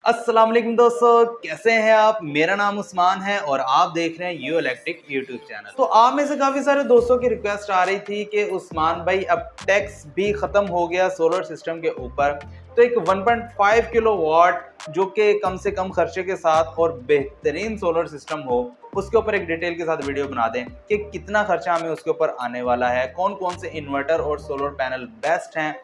अस्सलाम वालेकुम दोस्तों, कैसे हैं आप। मेरा नाम उस्मान है और आप देख रहे हैं यू इलेक्ट्रिक यूट्यूब चैनल। तो आप में से काफ़ी सारे दोस्तों की रिक्वेस्ट आ रही थी कि उस्मान भाई अब टैक्स भी ख़त्म हो गया सोलर सिस्टम के ऊपर, तो एक 1.5 किलोवाट जो कि कम से कम खर्चे के साथ और बेहतरीन सोलर सिस्टम हो, उसके ऊपर एक डिटेल के साथ वीडियो बना दें कि कितना खर्चा हमें उसके ऊपर आने वाला है, कौन कौन से इन्वर्टर और सोलर पैनल बेस्ट हैं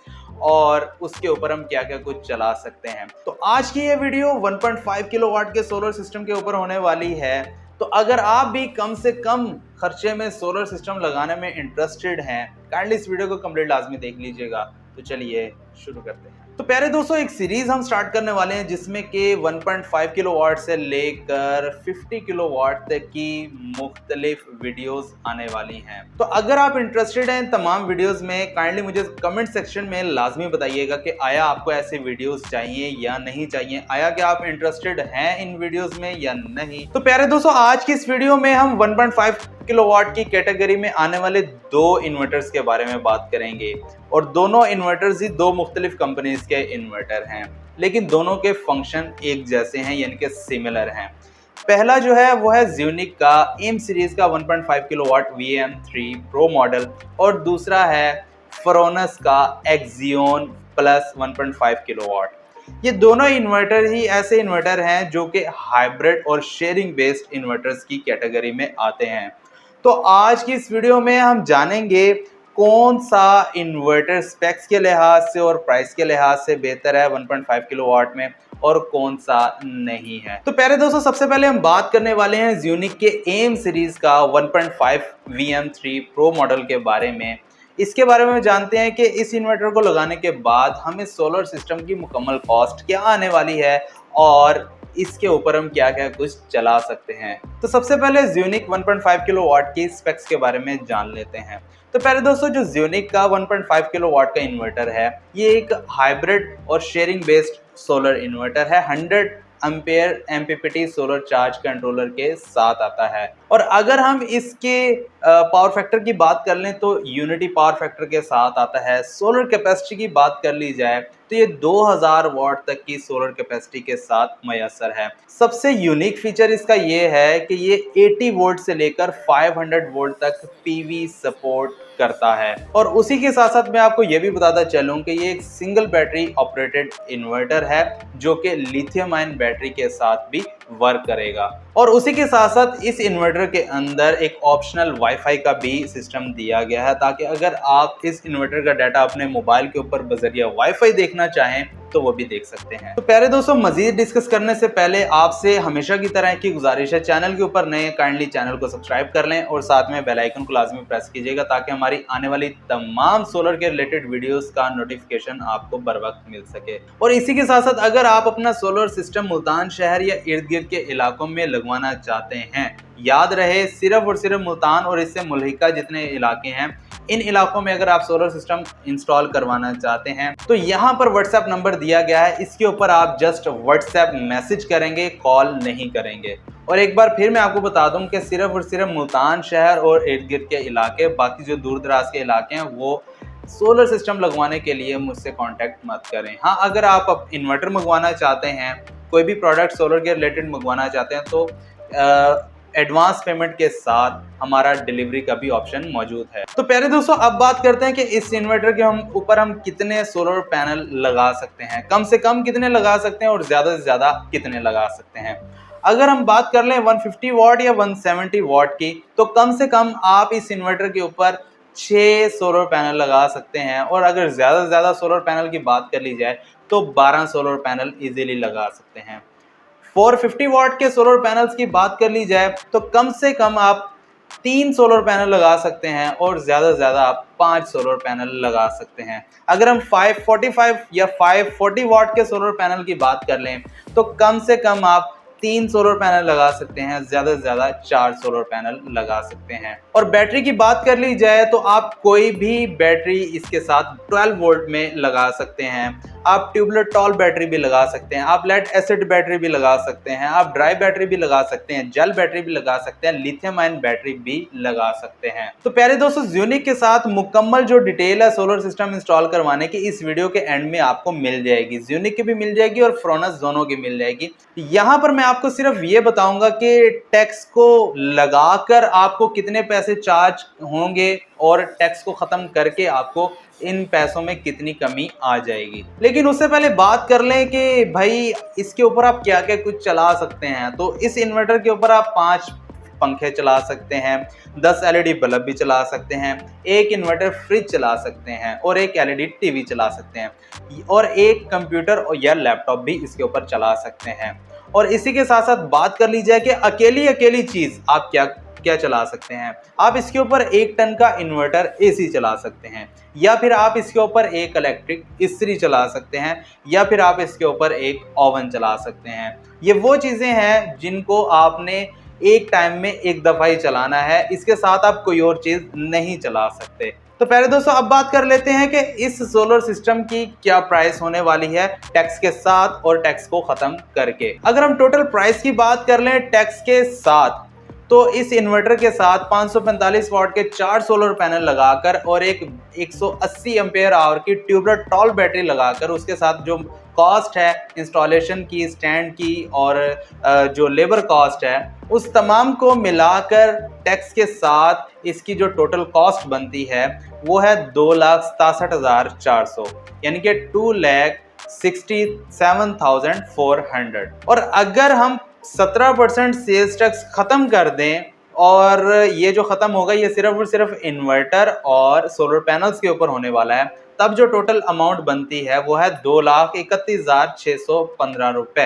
और उसके ऊपर हम क्या क्या कुछ चला सकते हैं। तो आज की ये वीडियो 1.5 किलोवाट के सोलर सिस्टम के ऊपर होने वाली है। तो अगर आप भी कम से कम खर्चे में सोलर सिस्टम लगाने में इंटरेस्टेड हैं, काइंडली इस वीडियो को कंप्लीट लाजमी देख लीजिएगा। तो चलिए शुरू करते हैं। तो प्यारे दोस्तों, एक सीरीज हम स्टार्ट करने वाले हैं जिसमें कि 1.5 किलोवाट से लेकर 50 किलोवाट तक की मुख्तलिफ वीडियोस आने वाली हैं। तो अगर आप इंटरेस्टेड हैं तमाम वीडियोस में, काइंडली मुझे कमेंट सेक्शन में लाजमी बताइएगा कि आया आपको ऐसे वीडियोस चाहिए या नहीं चाहिए, आया कि आप इंटरेस्टेड हैं इन वीडियोस में या नहीं। तो प्यारे दोस्तों, आज की इस वीडियो में हम 1.5 किलोवाट की कैटेगरी में आने वाले दो इन्वर्टर्स के बारे में बात करेंगे और दोनों इन्वर्टर्स ही दो मुख्तलिफ कंपनीज के इन्वर्टर हैं, लेकिन दोनों के फंक्शन एक जैसे हैं, यानी कि सिमिलर हैं। पहला जो है वो है ज़्यूनिक का एम सीरीज का 1.5 किलोवाट VM3 प्रो मॉडल और दूसरा है फ्रोनस का एक्सियोन प्लस 1.5 किलोवाट। ये दोनों इन्वर्टर ही ऐसे इन्वर्टर हैं जो कि हाइब्रिड और शेयरिंग बेस्ड इन्वर्टर्स की कैटेगरी में आते हैं। तो आज की इस वीडियो में हम जानेंगे कौन सा इन्वर्टर स्पेक्स के लिहाज से और प्राइस के लिहाज से बेहतर है 1.5 किलोवाट में और कौन सा नहीं है। तो पहले दोस्तों, सबसे पहले हम बात करने वाले हैं ज़्यूनिक के एम सीरीज का 1.5 VM3 प्रो मॉडल के बारे में। इसके बारे में जानते हैं कि इस इन्वर्टर को लगाने के बाद हमें सोलर सिस्टम की मुकम्मल कॉस्ट क्या आने वाली है और इसके ऊपर हम क्या क्या कुछ चला सकते हैं। तो सबसे पहले ज़्यूनिक 1.5 किलोवाट की स्पेक्स के बारे में जान लेते हैं। तो पहले दोस्तों, जो ज़्यूनिक का 1.5 किलोवाट का इन्वर्टर है, ये एक हाइब्रिड और शेयरिंग बेस्ड सोलर इन्वर्टर है। 100 ampere MPPT solar charge controller के साथ आता है। और अगर हम इसके पावर फैक्टर की बात कर लें तो यूनिटी पावर फैक्टर के साथ आता है। सोलर कैपेसिटी की बात कर ली जाए तो ये 2000 वाट तक की सोलर कैपेसिटी के साथ मयसर है। सबसे यूनिक फीचर इसका ये है कि ये 80 वोल्ट से लेकर 500 वोल्ट तक PV सपोर्ट करता है। और उसी के साथ साथ मैं आपको ये भी बताता चलूं कि ये एक सिंगल बैटरी ऑपरेटेड इन्वर्टर है जो कि लिथियम आयन बैटरी के साथ भी वर्क करेगा। और उसी के साथ साथ इस इन्वर्टर के अंदर एक ऑप्शनल वाईफाई का भी सिस्टम दिया गया है, ताकि अगर आप इस इन्वर्टर का डाटा अपने मोबाइल के ऊपर बजरिया वाईफाई देखना चाहें तो वो भी देख सकते हैं। तो प्यारे दोस्तों, मजीद डिस्कस करने से पहले आपसे हमेशा की तरह की गुजारिश है, चैनल के ऊपर नए काइंडली चैनल को सब्सक्राइब कर लें और साथ में बेल आइकन को लाजमी प्रेस कीजिएगा ताकि हमारी आने वाली तमाम सोलर के रिलेटेड वीडियोस का नोटिफिकेशन आपको बर वक्त मिल सके। और इसी के साथ साथ अगर आप अपना सोलर सिस्टम मुल्तान शहर या इर्द गिर्द के इलाकों में लगवाना चाहते हैं, याद रहे सिर्फ और सिर्फ मुल्तान और इससे मुल्हिका जितने इलाके हैं, इन इलाकों में अगर आप सोलर सिस्टम इंस्टॉल करवाना चाहते हैं तो यहाँ पर व्हाट्सएप नंबर दिया गया है, इसके ऊपर आप जस्ट व्हाट्सएप मैसेज करेंगे, कॉल नहीं करेंगे। और एक बार फिर मैं आपको बता दूं कि सिर्फ और सिर्फ मुल्तान शहर और इर्द गिर्द के इलाके, बाकी जो दूर दराज के इलाके हैं वो सोलर सिस्टम लगवाने के लिए मुझसे कांटेक्ट मत करें। हाँ, अगर आप अब इन्वर्टर मंगवाना चाहते हैं, कोई भी प्रोडक्ट सोलर के रिलेटेड मंगवाना चाहते हैं तो एडवांस पेमेंट के साथ हमारा डिलीवरी का भी ऑप्शन मौजूद है। तो प्यारे दोस्तों, अब बात करते हैं कि इस इन्वर्टर के ऊपर हम कितने सोलर पैनल लगा सकते हैं, कम से कम कितने लगा सकते हैं और ज़्यादा से ज़्यादा कितने लगा सकते हैं। अगर हम बात कर लें 150 वाट या 170 वाट की, तो कम से कम आप इस इन्वर्टर के ऊपर 6 सोलर पैनल लगा सकते हैं। और अगर ज़्यादा से ज़्यादा सोलर पैनल की बात कर ली जाए तो 12 सोलर पैनल इजीली लगा सकते हैं। 450 वाट के सोलर पैनल्स की बात कर ली जाए तो कम से कम आप 3 सोलर पैनल लगा सकते हैं और ज़्यादा से ज़्यादा आप 5 सोलर पैनल लगा सकते हैं। अगर हम 545 या 540 वाट के सोलर पैनल की बात कर लें तो कम से कम आप 3 सोलर पैनल लगा सकते हैं, ज़्यादा से ज़्यादा 4 सोलर पैनल लगा सकते हैं। और बैटरी की बात कर ली जाए तो आप कोई भी बैटरी इसके साथ 12 वोल्ट में लगा सकते हैं। आप ट्यूबुलर टॉल बैटरी भी लगा सकते हैं, आप लेड एसिड बैटरी भी लगा सकते हैं, आप ड्राई बैटरी भी लगा सकते हैं, जेल बैटरी भी लगा सकते हैं, लिथियम आयन बैटरी भी लगा सकते हैं। तो प्यारे दोस्तों, ज़्यूनिक के साथ मुकम्मल जो डिटेल है सोलर सिस्टम इंस्टॉल करवाने की इस वीडियो के एंड में आपको मिल जाएगी। ज़्यूनिक की भी मिल जाएगी और फ्रोनस दोनों की मिल जाएगी। यहाँ पर मैं आपको सिर्फ ये बताऊंगा कि टैक्स को लगाकर आपको कितने पैसे चार्ज होंगे और टैक्स को खत्म करके आपको इन पैसों में कितनी कमी आ जाएगी। लेकिन उससे पहले बात कर लें कि भाई इसके ऊपर आप क्या क्या कुछ चला सकते हैं। तो इस इन्वर्टर के ऊपर आप 5 पंखे चला सकते हैं, 10 एलईडी बल्ब भी चला सकते हैं, एक इन्वर्टर फ्रिज चला सकते हैं और एक एलईडी टीवी चला सकते हैं और एक कंप्यूटर या लैपटॉप भी इसके ऊपर चला सकते हैं। और इसी के साथ साथ बात कर ली जाए कि अकेली चीज आप क्या क्या चला सकते हैं। आप इसके ऊपर 1 टन का इन्वर्टर एसी चला सकते हैं, या फिर आप इसके ऊपर एक इलेक्ट्रिक इस्त्री चला सकते हैं, या फिर आप इसके ऊपर एक ओवन चला सकते हैं। ये वो चीज़ें हैं जिनको आपने एक टाइम में एक दफ़ा ही चलाना है, इसके साथ आप कोई और चीज़ नहीं चला सकते। तो पहले दोस्तों अब बात कर लेते हैं कि इस सोलर सिस्टम की क्या प्राइस होने वाली है टैक्स के साथ और टैक्स को ख़त्म करके। अगर हम टोटल प्राइस की बात कर लें टैक्स के साथ, तो इस इन्वर्टर के साथ 545 वाट के 4 सोलर पैनल लगाकर और एक 180 एम्पेयर आवर की ट्यूबुलर टॉल बैटरी लगाकर उसके साथ जो कॉस्ट है इंस्टॉलेशन की, स्टैंड की और जो लेबर कॉस्ट है, उस तमाम को मिलाकर टैक्स के साथ इसकी जो टोटल कॉस्ट बनती है वो है 2,67,400, यानी कि 2,67,400। और अगर हम 17% सेल्स टैक्स खत्म कर दें, और ये जो खत्म होगा ये सिर्फ और सिर्फ इन्वर्टर और सोलर पैनल्स के ऊपर होने वाला है, तब जो टोटल अमाउंट बनती है वो है 2,31,615 रुपए।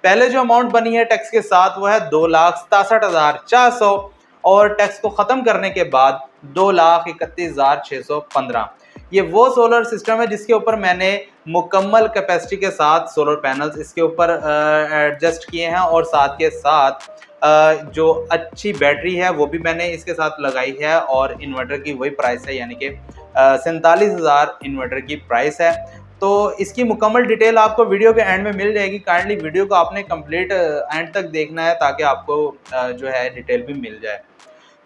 पहले जो अमाउंट बनी है टैक्स के साथ वो है 2,67,400 और टैक्स को खत्म करने के बाद 2,31,615। ये वो सोलर सिस्टम है जिसके ऊपर मैंने मुकम्मल कैपेसिटी के साथ सोलर पैनल्स इसके ऊपर एडजस्ट किए हैं और साथ के साथ जो अच्छी बैटरी है वो भी मैंने इसके साथ लगाई है और इन्वर्टर की वही प्राइस है, यानी कि 47,000 इन्वर्टर की प्राइस है। तो इसकी मुकम्मल डिटेल आपको वीडियो के एंड में मिल जाएगी। काइंडली वीडियो को आपने कंप्लीट एंड तक देखना है ताकि आपको जो है डिटेल भी मिल जाए।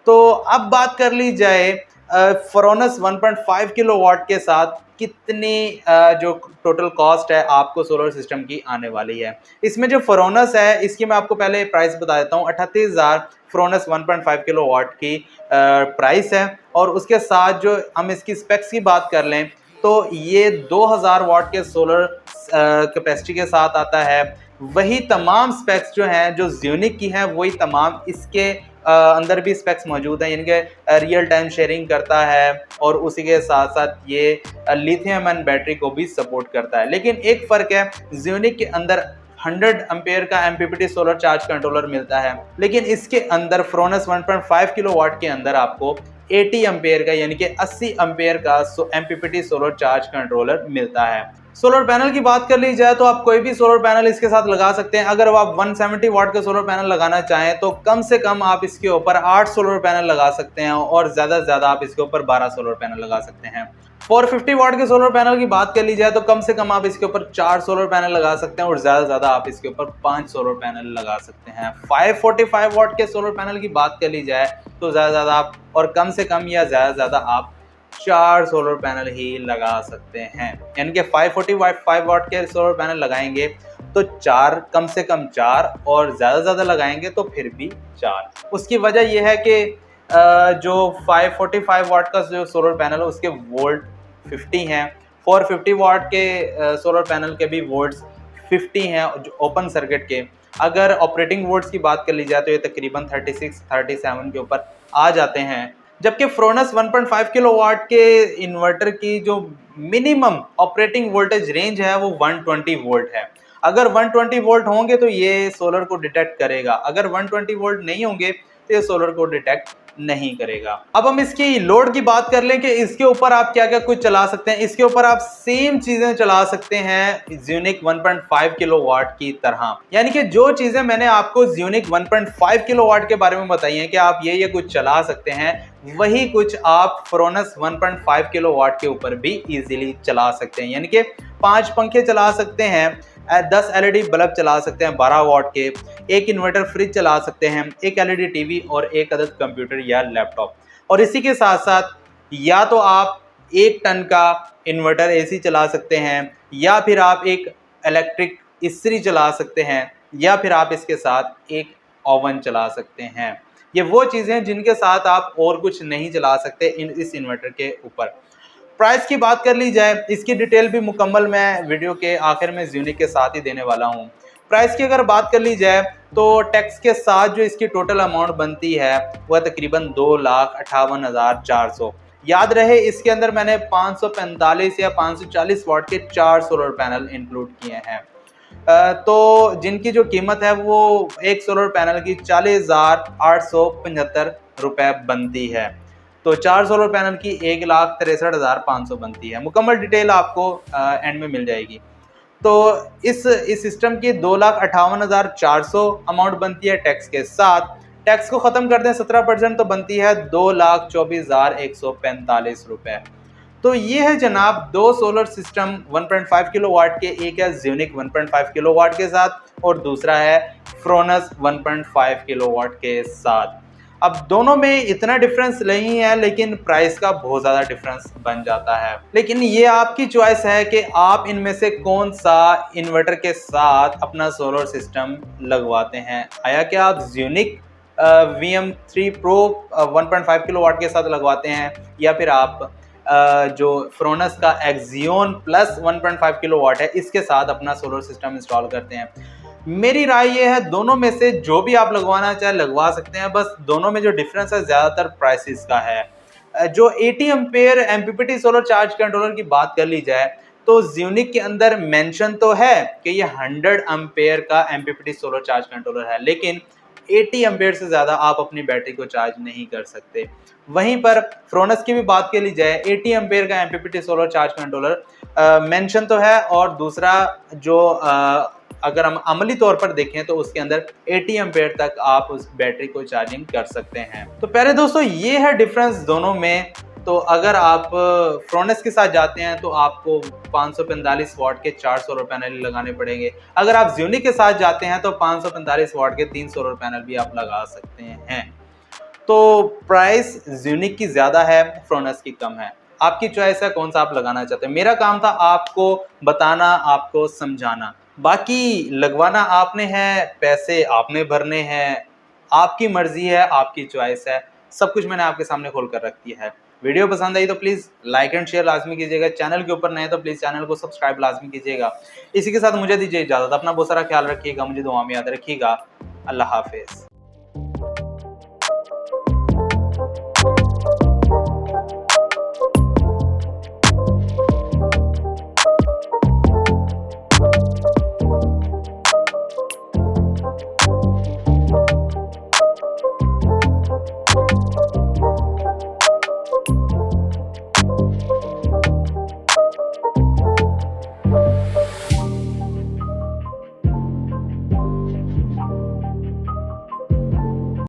तो अब बात कर ली जाए फ्रोनस 1.5 किलोवाट के साथ कितनी जो टोटल कॉस्ट है आपको सोलर सिस्टम की आने वाली है। इसमें जो फ्रोनस है इसकी मैं आपको पहले प्राइस बता देता हूँ। 38,000 फ्रोनस 1.5 किलोवाट की प्राइस है और उसके साथ जो हम इसकी स्पेक्स की बात कर लें तो ये 2000 वाट के सोलर कैपेसिटी के साथ आता है। वही तमाम स्पेक्स जो हैं जो ज़्यूनिक की हैं वही तमाम इसके अंदर भी स्पेक्स मौजूद हैं, यानी कि रियल टाइम शेयरिंग करता है और उसी के साथ साथ ये लिथियम आयन बैटरी को भी सपोर्ट करता है। लेकिन एक फ़र्क है, ज़्यूनिक के अंदर 100 एम्पेयर का MPPT सोलर चार्ज कंट्रोलर मिलता है, लेकिन इसके अंदर फ्रोनस 1.5 किलोवाट के अंदर आपको 80 एम्पेयर का यानी कि 80 एम्पेयर का MPPT सोलर चार्ज कंट्रोलर मिलता है। सोलर पैनल की बात कर ली जाए तो आप कोई भी सोलर पैनल इसके साथ लगा सकते हैं। अगर आप 170 वाट के सोलर पैनल लगाना चाहें तो कम से कम आप इसके ऊपर 8 सोलर पैनल लगा सकते हैं और ज़्यादा से ज़्यादा आप इसके ऊपर 12 सोलर पैनल लगा सकते हैं। 450 वाट के सोलर पैनल की बात कर ली जाए तो कम से कम आप इसके ऊपर 4 सोलर पैनल लगा सकते हैं और ज़्यादा से ज़्यादा आप इसके ऊपर 5 सोलर पैनल लगा सकते हैं। 545 वाट के सोलर पैनल की बात कर ली जाए तो ज़्यादा से ज़्यादा आप और कम से कम या ज़्यादा से ज़्यादा आप 4 सोलर पैनल ही लगा सकते हैं, यानी कि 545 वाट के सोलर पैनल लगाएंगे तो 4 कम से कम 4 और ज़्यादा से ज़्यादा लगाएंगे तो फिर भी 4। उसकी वजह यह है कि जो 545 वाट का जो सोलर पैनल है उसके वोल्ट 50 हैं, 450 वाट के सोलर पैनल के भी वोल्ट्स 50 हैं जो ओपन सर्किट के। अगर ऑपरेटिंग वोल्ट्स की बात कर ली जाए तो ये तकरीबन 36-37 के ऊपर आ जाते हैं, जबकि फ्रोनस 1.5 किलोवाट के इन्वर्टर की जो मिनिमम ऑपरेटिंग वोल्टेज रेंज है वो 120 वोल्ट है। अगर 120 वोल्ट होंगे तो ये सोलर को डिटेक्ट करेगा, अगर 120 वोल्ट नहीं होंगे तो ये सोलर को डिटेक्ट नहीं करेगा। अब हम इसकी लोड की बात कर लें कि इसके ऊपर आप क्या क्या कुछ चला सकते हैं। इसके ऊपर आप सेम चीजें चला सकते हैं ज़्यूनिक 1.5 किलोवाट की तरह, यानी कि जो चीजें मैंने आपको ज़्यूनिक 1.5 किलोवाट के बारे में बताई हैं कि आप ये कुछ चला सकते हैं, वही कुछ आप फ्रोनस 1.5 किलोवाट के ऊपर भी इजीली चला सकते हैं। यानी कि 5 पंखे चला सकते हैं, 10 एलईडी बल्ब चला सकते हैं 12 वाट के, एक इन्वर्टर फ्रिज चला सकते हैं, एक एलईडी टीवी और एक अदद कंप्यूटर या लैपटॉप। और इसी के साथ साथ या तो आप 1 टन का इन्वर्टर एसी चला सकते हैं, या फिर आप एक इलेक्ट्रिक इस्त्री चला सकते हैं, या फिर आप इसके साथ एक ओवन चला सकते हैं। ये वो चीज़ें हैं जिनके साथ आप और कुछ नहीं चला सकते इस इन्वर्टर के ऊपर। प्राइस की बात कर ली जाए, इसकी डिटेल भी मुकम्मल मैं वीडियो के आखिर में ज़्यूनिक के साथ ही देने वाला हूँ। प्राइस की अगर बात कर ली जाए तो टैक्स के साथ जो इसकी टोटल अमाउंट बनती है वह तकरीबन 2,58,400। याद रहे इसके अंदर मैंने 545 या 540 वाट के 4 सोलर पैनल इंक्लूड किए हैं। तो जिनकी जो कीमत है वो एक सोलर पैनल की 40,875 रुपये बनती है। तो 4 सोलर पैनल की 1,63,500 बनती है। मुकम्मल डिटेल आपको एंड में मिल जाएगी। तो इस सिस्टम की 2,58,400 अमाउंट बनती है टैक्स के साथ। टैक्स को ख़त्म कर दें 17% तो बनती है 2,24,145 रुपये। तो ये है जनाब 2 सोलर सिस्टम 1.5 किलोवाट के, एक है ज़्यूनिक 1.5 किलोवाट के साथ और दूसरा है फ्रोनस 1.5 किलोवाट के साथ। अब दोनों में इतना डिफरेंस नहीं है, लेकिन प्राइस का बहुत ज़्यादा डिफरेंस बन जाता है। लेकिन ये आपकी चॉइस है कि आप इनमें से कौन सा इन्वर्टर के साथ अपना सोलर सिस्टम लगवाते हैं। आया कि आप ज़्यूनिक VM3 Pro 1.5 किलोवाट के साथ लगवाते हैं, या फिर आप जो फ्रोनस का एक्सियोन प्लस 1.5 किलोवाट है इसके साथ अपना सोलर सिस्टम इंस्टॉल करते हैं। मेरी राय ये है दोनों में से जो भी आप लगवाना चाहे लगवा सकते हैं, बस दोनों में जो डिफरेंस है ज़्यादातर प्राइसेस का है। जो 80 ampere MPPT solar charge controller की बात कर ली जाए तो ज़्यूनिक के अंदर मेंशन तो है कि ये 100 एम्पेयर का MPPT सोलर चार्ज कंट्रोलर है, लेकिन 80 एम्पेयर से ज़्यादा आप अपनी बैटरी को चार्ज नहीं कर सकते। वहीं पर फ्रोनस की भी बात कर ली जाए, 80 एम्पेयर का MPPT solar charge controller mention तो है, और दूसरा जो अगर हम अमली तौर पर देखें तो उसके अंदर 80 एम्पेयर तक आप उस बैटरी को चार्जिंग कर सकते हैं। तो पहले दोस्तों ये है डिफरेंस दोनों में। तो अगर आप फ्रोनस के साथ जाते हैं तो आपको 545 वाट के 4 सोलर पैनल लगाने पड़ेंगे। अगर आप ज़्यूनिक के साथ जाते हैं तो 545 वाट के 3 सोलर पैनल भी आप लगा सकते हैं। तो प्राइस ज़्यूनिक की ज़्यादा है, फ्रोनस की कम है। आपकी चॉइस है कौन सा आप लगाना चाहते हैं। मेरा काम था आपको बताना, आपको समझाना, बाकी लगवाना आपने है, पैसे आपने भरने हैं, आपकी मर्जी है, आपकी चॉइस है। सब कुछ मैंने आपके सामने खोल कर रख दिया है। वीडियो पसंद आई तो प्लीज़ लाइक एंड शेयर लाजमी कीजिएगा। चैनल के ऊपर नए तो प्लीज़ चैनल को सब्सक्राइब लाजमी कीजिएगा। इसी के साथ मुझे दीजिए इजाज़त। अपना बहुत सारा ख्याल रखिएगा, मुझे दुआ में याद रखिएगा। अल्लाह हाफिज़।